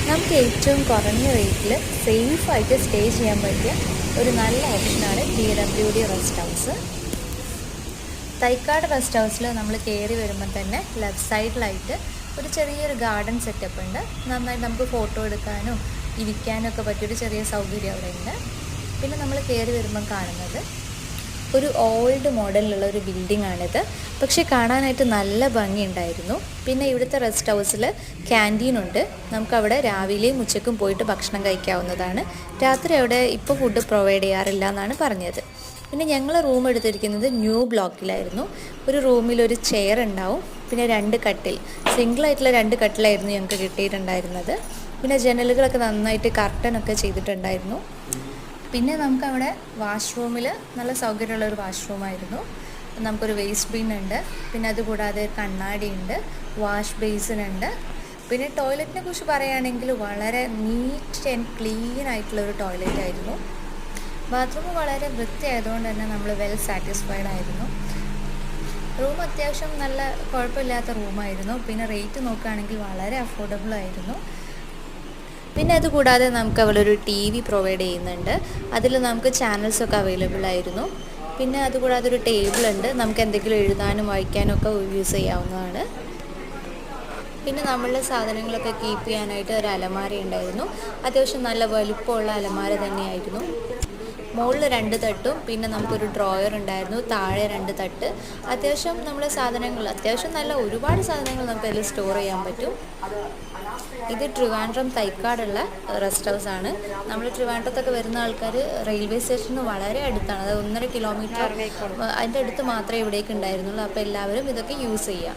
നമുക്ക് ഏറ്റവും കുറഞ്ഞ റേറ്റിൽ സേഫായിട്ട് സ്റ്റേ ചെയ്യാൻ പറ്റിയ ഒരു നല്ല ഓപ്ഷനാണ് TWD rest house. Thycaud rest ഹൗസിൽ നമ്മൾ കയറി വരുമ്പോൾ തന്നെ ലെഫ്റ്റ് സൈഡിലായിട്ട് ഒരു ചെറിയൊരു ഗാർഡൻ സെറ്റപ്പ് ഉണ്ട്. നന്നായിട്ട് നമുക്ക് ഫോട്ടോ എടുക്കാനും ഇരിക്കാനും ഒക്കെ പറ്റിയൊരു ചെറിയ സൗകര്യം അവിടെ ഉണ്ട്. പിന്നെ നമ്മൾ കയറി വരുമ്പം കാണുന്നത് ഒരു ഓൾഡ് മോഡലിലുള്ള ഒരു ബിൽഡിംഗ് ആണിത്. പക്ഷേ കാണാനായിട്ട് നല്ല ഭംഗിയുണ്ടായിരുന്നു. പിന്നെ ഇവിടുത്തെ റെസ്റ്റ് ഹൗസിൽ ക്യാൻറ്റീനുണ്ട്. നമുക്കവിടെ രാവിലെയും ഉച്ചയ്ക്കും പോയിട്ട് ഭക്ഷണം കഴിക്കാവുന്നതാണ്. രാത്രി അവിടെ ഇപ്പോൾ ഫുഡ് പ്രൊവൈഡ് ചെയ്യാറില്ല എന്നാണ് പറഞ്ഞത്. പിന്നെ ഞങ്ങൾ റൂം എടുത്തിരിക്കുന്നത് ന്യൂ ബ്ലോക്കിലായിരുന്നു. ഒരു റൂമിൽ ഒരു ചെയർ ഉണ്ടാവും, പിന്നെ 2 കട്ടിൽ, സിംഗിളായിട്ടുള്ള 2 കട്ടിലായിരുന്നു ഞങ്ങൾക്ക് കിട്ടിയിട്ടുണ്ടായിരുന്നത്. പിന്നെ ജനലുകളൊക്കെ നന്നായിട്ട് കർട്ടനൊക്കെ ചെയ്തിട്ടുണ്ടായിരുന്നു. പിന്നെ നമുക്കവിടെ വാഷ്റൂമിൽ നല്ല സൗകര്യമുള്ളൊരു വാഷ്റൂമായിരുന്നു. നമുക്കൊരു വേസ്റ്റ് ബിൻ ഉണ്ട്, പിന്നെ അതുകൂടാതെ കണ്ണാടി ഉണ്ട്, വാഷ് ബേസിനുണ്ട്. പിന്നെ ടോയ്ലറ്റിനെ കുറിച്ച് പറയുകയാണെങ്കിൽ വളരെ നീറ്റ് ആൻഡ് ക്ലീൻ ആയിട്ടുള്ളൊരു ടോയ്ലറ്റ് ആയിരുന്നു. ബാത്റൂം വളരെ വൃത്തിയായതുകൊണ്ട് തന്നെ നമ്മൾ വെൽ സാറ്റിസ്ഫൈഡ് ആയിരുന്നു. റൂം അത്യാവശ്യം നല്ല കുഴപ്പമില്ലാത്ത റൂമായിരുന്നു. പിന്നെ റേറ്റ് നോക്കുകയാണെങ്കിൽ വളരെ അഫോർഡബിൾ ആയിരുന്നു. പിന്നെ അതുകൂടാതെ നമുക്ക് അവിടെ ഒരു TV പ്രൊവൈഡ് ചെയ്യുന്നുണ്ട്. അതിൽ നമുക്ക് ചാനൽസൊക്കെ അവൈലബിൾ ആയിരുന്നു. പിന്നെ അതുകൂടാതെ ഒരു ടേബിൾ ഉണ്ട്, നമുക്ക് എന്തെങ്കിലും എഴുതാനും വായിക്കാനും ഒക്കെ യൂസ് ചെയ്യാവുന്നതാണ്. പിന്നെ നമ്മളുടെ സാധനങ്ങളൊക്കെ കീപ്പ് ചെയ്യാനായിട്ട് ഒരു അലമാര ഉണ്ടായിരുന്നു. അത്യാവശ്യം നല്ല വലുപ്പമുള്ള അലമാര തന്നെയായിരുന്നു. മുകളിൽ 2 തട്ടും പിന്നെ നമുക്കൊരു ഡ്രോയർ ഉണ്ടായിരുന്നു, താഴെ 2 തട്ട്. അത്യാവശ്യം നമ്മുടെ സാധനങ്ങൾ അത്യാവശ്യം നല്ല ഒരുപാട് സാധനങ്ങൾ നമുക്ക് അതിൽ സ്റ്റോർ ചെയ്യാൻ പറ്റും. ഇത് ട്രിവാൻഡ്രം തൈക്കാടുള്ള റെസ്റ്റ് ഹൗസ് ആണ്. നമ്മൾ ട്രിവാൻഡ്രത്തൊക്കെ വരുന്ന ആൾക്കാർ റെയിൽവേ സ്റ്റേഷന് വളരെ അടുത്താണ്, അത് 1.5 കിലോമീറ്റർ അതിൻ്റെ അടുത്ത് മാത്രമേ ഇവിടേക്ക് ഉണ്ടായിരുന്നുള്ളൂ. അപ്പോൾ എല്ലാവരും ഇതൊക്കെ യൂസ് ചെയ്യാം.